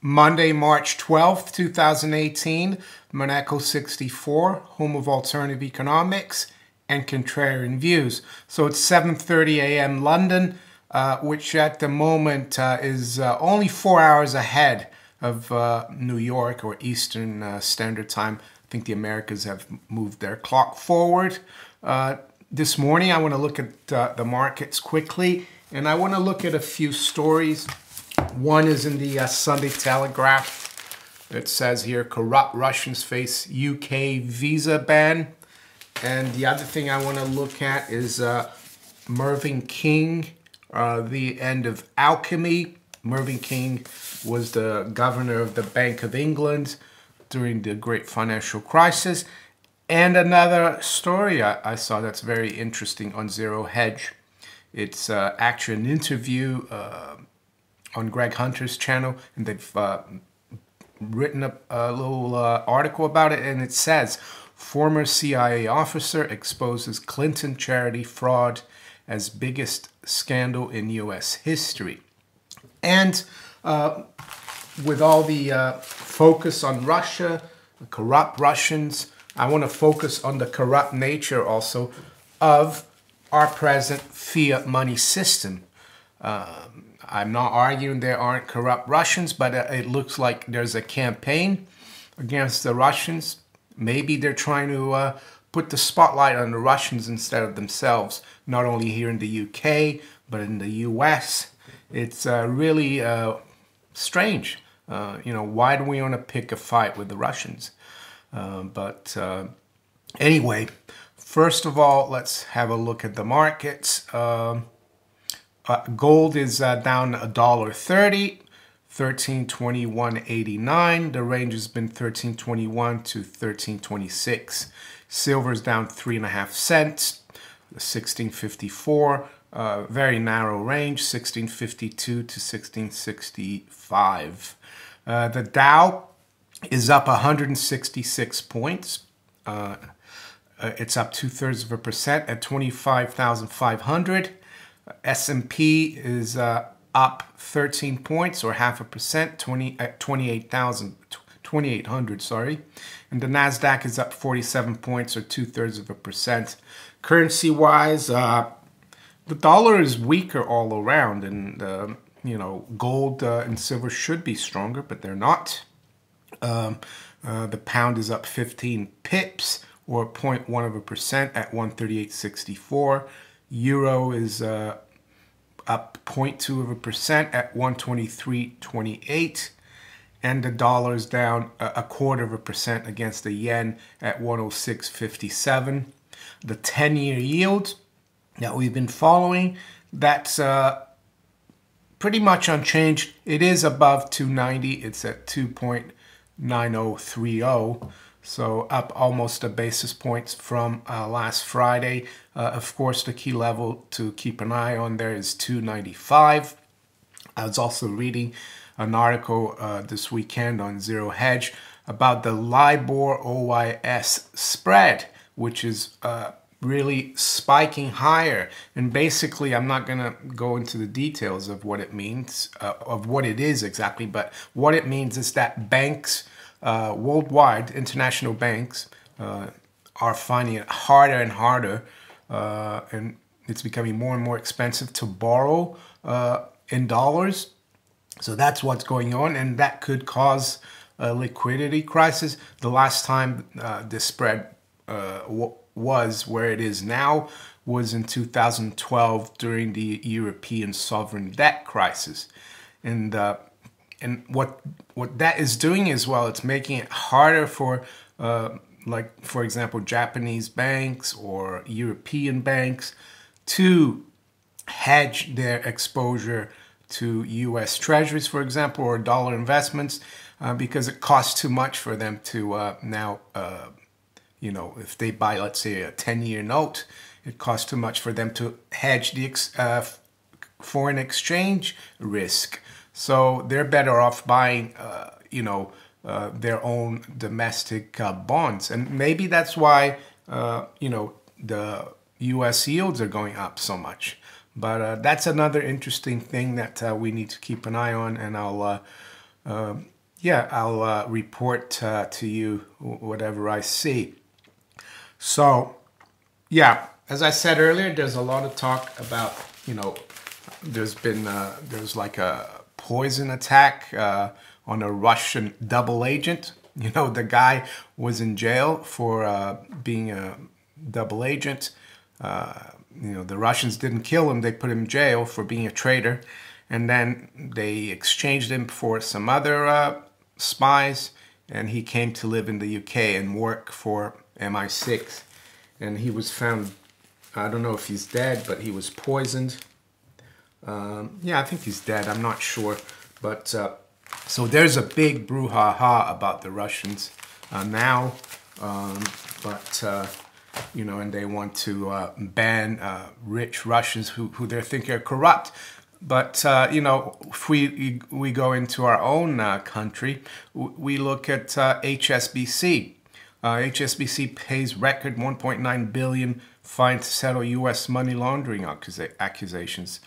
Monday, March 12th, 2018, Monaco 64, home of alternative economics and contrarian views. So it's 7:30 a.m. London, which at the moment is only 4 hours ahead of New York or Eastern Standard Time. I think the Americas have moved their clock forward. This morning, I want to look at the markets quickly, and I want to look at a few stories. One is in the Sunday Telegraph. It says here, corrupt Russians face UK visa ban. And the other thing I want to look at is Mervyn King, the end of alchemy. Mervyn King was the governor of the Bank of England during the great financial crisis. And another story I saw that's very interesting on Zero Hedge. It's actually an interview on Greg Hunter's channel, and they've written a little article about it, and it says, former CIA officer exposes Clinton charity fraud as biggest scandal in U.S. history. And with all the focus on Russia, the corrupt Russians, I want to focus on the corrupt nature also of our present fiat money system. I'm not arguing there aren't corrupt Russians, but it looks like there's a campaign against the Russians. Maybe they're trying to put the spotlight on the Russians instead of themselves, not only here in the UK, but in the US. It's really strange. Why do we want to pick a fight with the Russians? Anyway, first of all, let's have a look at the markets. Gold is down $1.30, 1321.89. The range has been 1321 to 1326. Silver is down 3.5 cents, 1654. Very narrow range, 1652 to 1665. The Dow is up 166 points. It's up 2/3% at 25,500. S&P is up 13 points or 0.5%, at 28,800, sorry. And the NASDAQ is up 47 points or 2/3%. Currency-wise, the dollar is weaker all around, and gold and silver should be stronger, but they're not. The pound is up 15 pips or 0.1% at 138.64. Euro is up 0.2% at 123.28, and the dollar is down 0.25% against the yen at 106.57. The 10-year yield that we've been following, that's pretty much unchanged. It is above 290. It's at 2.9030. So up almost a basis points from last Friday. Of course, the key level to keep an eye on there is 295. I was also reading an article this weekend on Zero Hedge about the libor-ois spread, which is really spiking higher. And basically, I'm not going to go into the details of what it means, of what it is exactly, but what it means is that banks worldwide, international banks, are finding it harder and harder, and it's becoming more and more expensive to borrow in dollars. So that's what's going on, and that could cause a liquidity crisis. The last time this spread was where it is now was in 2012 during the European sovereign debt crisis. And what that is doing as well, it's making it harder for, like, for example, Japanese banks or European banks to hedge their exposure to U.S. treasuries, for example, or dollar investments, because it costs too much for them to now, if they buy, let's say, a 10-year note, it costs too much for them to hedge the foreign exchange risk. So they're better off buying, their own domestic bonds. And maybe that's why, the U.S. yields are going up so much. But that's another interesting thing that we need to keep an eye on, and I'll yeah, I'll report to you whatever I see. So, yeah, as I said earlier, there's a lot of talk about, there's like a poison attack on a Russian double agent. The guy was in jail for being a double agent. The Russians didn't kill him. They put him in jail for being a traitor. And then they exchanged him for some other spies. And he came to live in the UK and work for MI6. And he was found, I don't know if he's dead, but he was poisoned. Yeah, I think he's dead. I'm not sure. But so there's a big brouhaha about the Russians now. And they want to ban rich Russians who they think are corrupt. But, if we go into our own country, we look at HSBC. HSBC pays record $1.9 billion fine to settle U.S. money laundering accusations.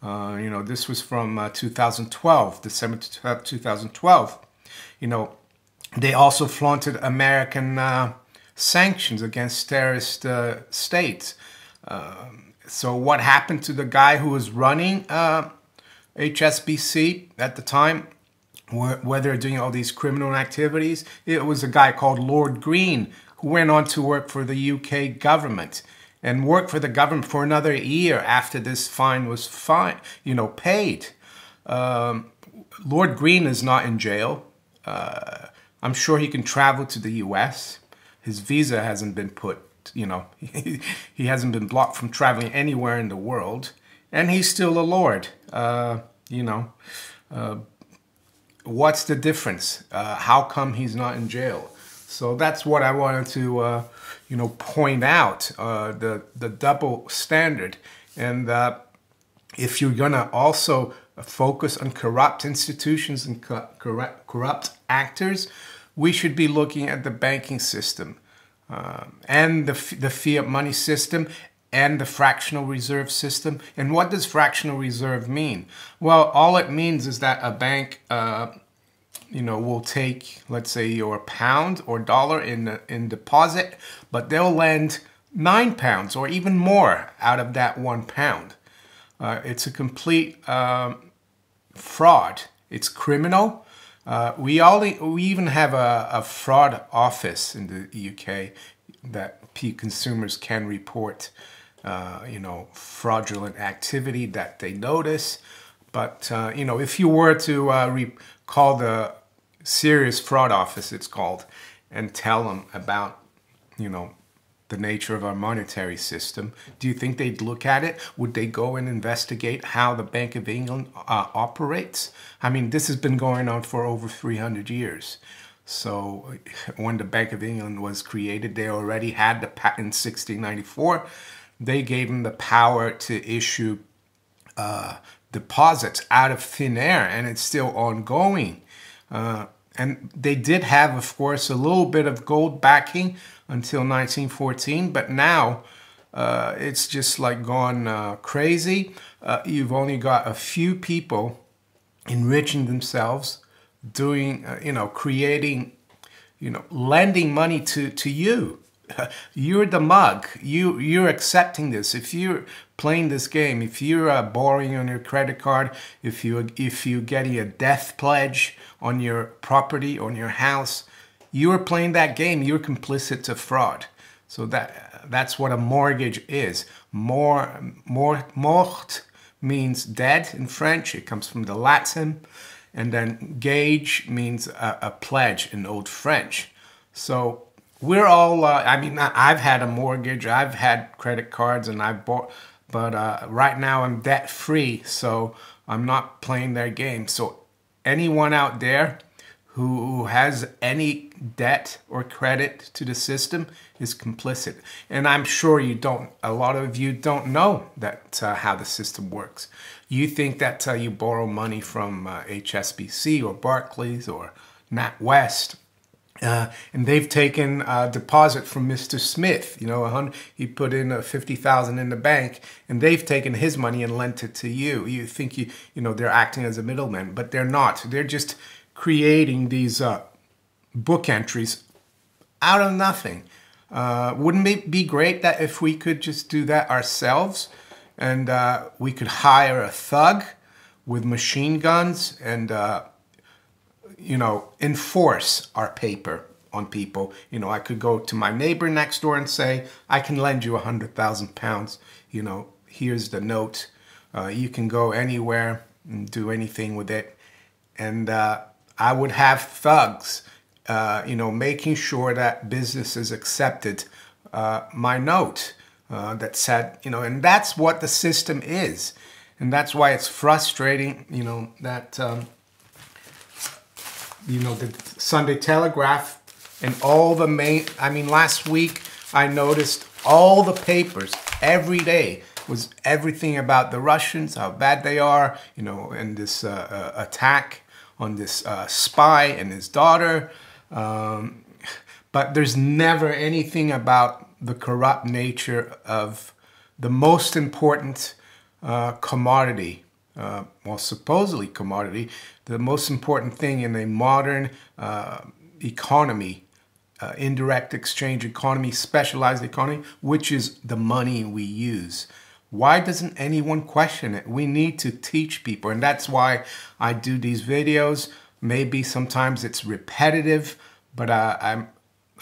This was from 2012, December 2012. They also flaunted American sanctions against terrorist states. So what happened to the guy who was running HSBC at the time, where they're doing all these criminal activities? It was a guy called Lord Green, who went on to work for the UK government and worked for the government for another year after this fine was paid. Lord Green is not in jail. I'm sure he can travel to the US. His visa hasn't been he hasn't been blocked from traveling anywhere in the world. And he's still a lord. What's the difference? How come he's not in jail? So that's what I wanted to, point out, the double standard. And if you're going to also focus on corrupt institutions and corrupt actors, we should be looking at the banking system and the fiat money system and the fractional reserve system. And what does fractional reserve mean? Well, all it means is that a bank, will take, let's say, your pound or dollar in deposit, but they'll lend £9 or even more out of that £1. It's a complete fraud. It's criminal. We even have a fraud office in the UK that consumers can report, fraudulent activity that they notice. But, if you were to call the serious fraud office, it's called, and tell them about, the nature of our monetary system, do you think they'd look at it? Would they go and investigate how the Bank of England operates? I mean, this has been going on for over 300 years. So when the Bank of England was created, they already had the patent in 1694. They gave them the power to issue deposits out of thin air, and it's still ongoing. And they did have, of course, a little bit of gold backing until 1914, but now it's just like gone crazy. You've only got a few people enriching themselves, doing, creating, lending money to you. You're the mug. You're accepting this. If you're playing this game, if you're borrowing on your credit card, if you're getting a death pledge on your property, on your house, you're playing that game. You're complicit to fraud. So that's what a mortgage is. Mort means dead in French. It comes from the Latin. And then gage means a pledge in Old French. So we're all, I've had a mortgage, I've had credit cards, and I've bought, but right now I'm debt free, so I'm not playing their game. So anyone out there who has any debt or credit to the system is complicit. And I'm sure a lot of you don't know that how the system works. You think that you borrow money from HSBC or Barclays or NatWest, and they've taken a deposit from Mr. Smith. He put in $50,000 in the bank, and they've taken his money and lent it to you. You think they're acting as a middleman, but they're not. They're just creating these book entries out of nothing. Wouldn't it be great that if we could just do that ourselves, and we could hire a thug with machine guns and, you know, enforce our paper on people? You know, I could go to my neighbor next door and say, I can lend you £100,000. You know, here's the note. You can go anywhere and do anything with it. And I would have thugs, you know, making sure that businesses accepted my note that said, you know, and that's what the system is. And that's why it's frustrating, you know, that, you know, the Sunday Telegraph and all the main, I mean, last week I noticed all the papers every day was everything about the Russians, how bad they are, you know, and this attack on this spy and his daughter. But there's never anything about the corrupt nature of the most important commodity, well, supposedly commodity, the most important thing in a modern economy, indirect exchange economy, specialized economy, which is the money we use. Why doesn't anyone question it? We need to teach people, and that's why I do these videos. Maybe sometimes it's repetitive, but I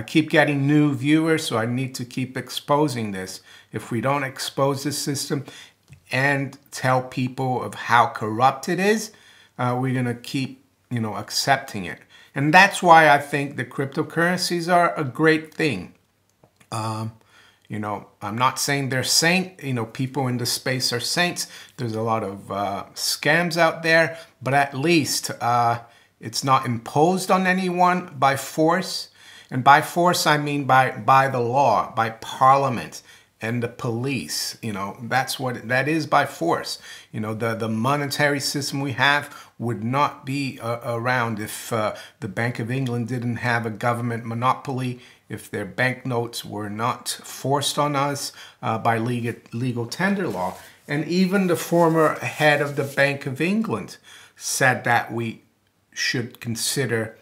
keep getting new viewers, so I need to keep exposing this. If we don't expose the system and tell people of how corrupt it is, we're gonna keep, you know, accepting it. And that's why I think the cryptocurrencies are a great thing. You know, I'm not saying they're saint, you know, people in the space are saints. There's a lot of scams out there, but at least it's not imposed on anyone by force. And by force, I mean by the law, by parliament and the police. You know, that's what that is, by force. You know, the monetary system we have would not be around if the Bank of England didn't have a government monopoly, if their banknotes were not forced on us by legal tender law. And even the former head of the Bank of England said that we should consider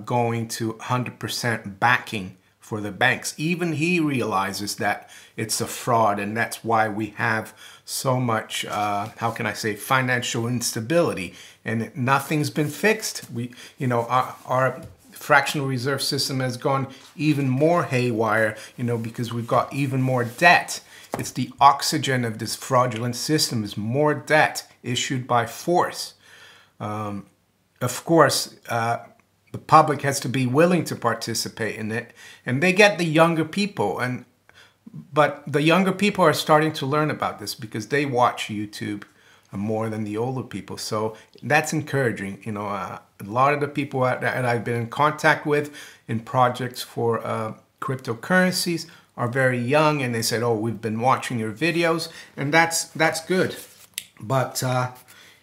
going to 100% backing for the banks. Even he realizes that it's a fraud, and that's why we have so much, how can I say, financial instability, and nothing's been fixed. You know, our fractional reserve system has gone even more haywire, you know, because we've got even more debt. It's the oxygen of this fraudulent system is more debt issued by force. Of course, the public has to be willing to participate in it, and they get the younger people. But the younger people are starting to learn about this because they watch YouTube more than the older people. So that's encouraging. You know, a lot of the people that I've been in contact with in projects for cryptocurrencies are very young, and they said, "Oh, we've been watching your videos," and that's good. But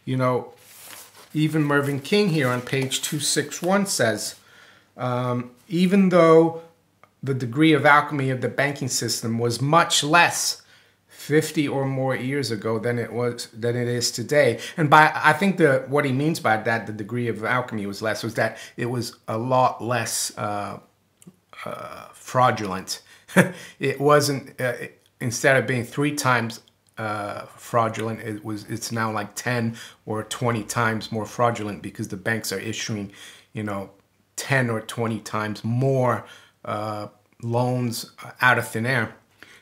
you know, even Mervyn King here on page 261 says, even though the degree of alchemy of the banking system was much less 50 or more years ago than it is today. And I think what he means by that, the degree of alchemy was less, was that it was a lot less fraudulent. It wasn't, instead of being 3 times fraudulent, it's now like 10 or 20 times more fraudulent, because the banks are issuing, you know, 10 or 20 times more loans out of thin air.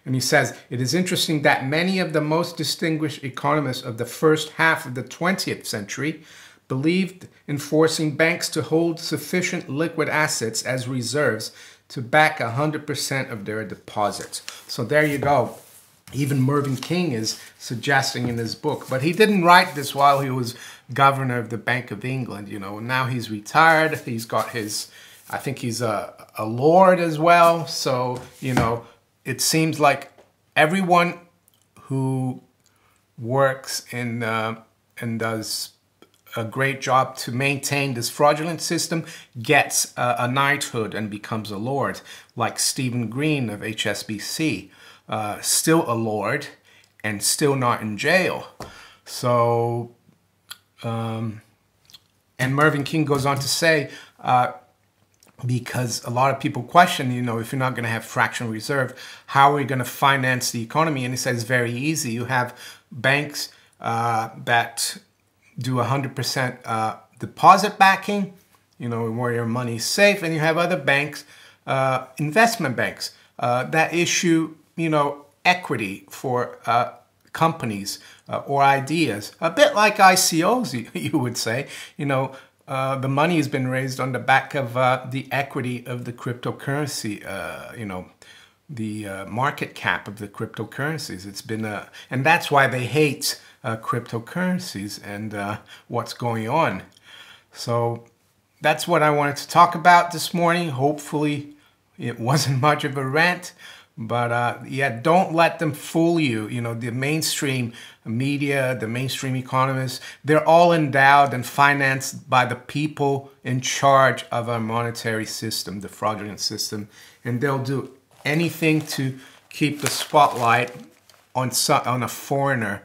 And he says, it is interesting that many of the most distinguished economists of the first half of the 20th century believed in forcing banks to hold sufficient liquid assets as reserves to back 100% of their deposits. So there you go. Even Mervyn King is suggesting in his book, but he didn't write this while he was governor of the Bank of England. You know, now he's retired. He's got his, I think he's a lord as well. So, you know, it seems like everyone who works in and does a great job to maintain this fraudulent system gets a knighthood and becomes a lord, like Stephen Green of HSBC. Still a lord and still not in jail. So And Mervyn King goes on to say, because a lot of people question, you know, if you're not going to have fractional reserve, how are we going to finance the economy? And he says very easy. You have banks that do 100% deposit backing, you know, where your money is safe, and you have other banks, investment banks, that issue, you know, equity for companies or ideas, a bit like ICOs, you would say. You know, the money has been raised on the back of the equity of the cryptocurrency, you know, the market cap of the cryptocurrencies. It's been and that's why they hate cryptocurrencies and what's going on. So that's what I wanted to talk about this morning. Hopefully it wasn't much of a rant, but yeah, don't let them fool you. You know, the mainstream media, the mainstream economists, they're all endowed and financed by the people in charge of our monetary system, the fraudulent system, and they'll do anything to keep the spotlight on a foreigner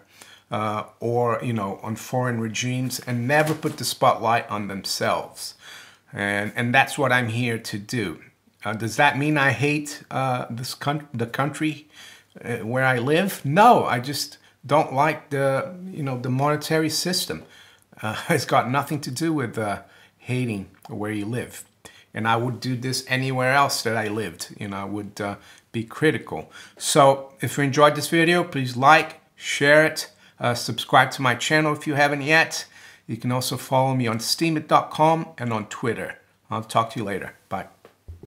or, you know, on foreign regimes, and never put the spotlight on themselves. And that's what I'm here to do. Does that mean I hate the country where I live? No, I just don't like the, you know, the monetary system. It's got nothing to do with hating where you live. And I would do this anywhere else that I lived. You know, I would be critical. So if you enjoyed this video, please like, share it, subscribe to my channel if you haven't yet. You can also follow me on steemit.com and on Twitter. I'll talk to you later. Bye.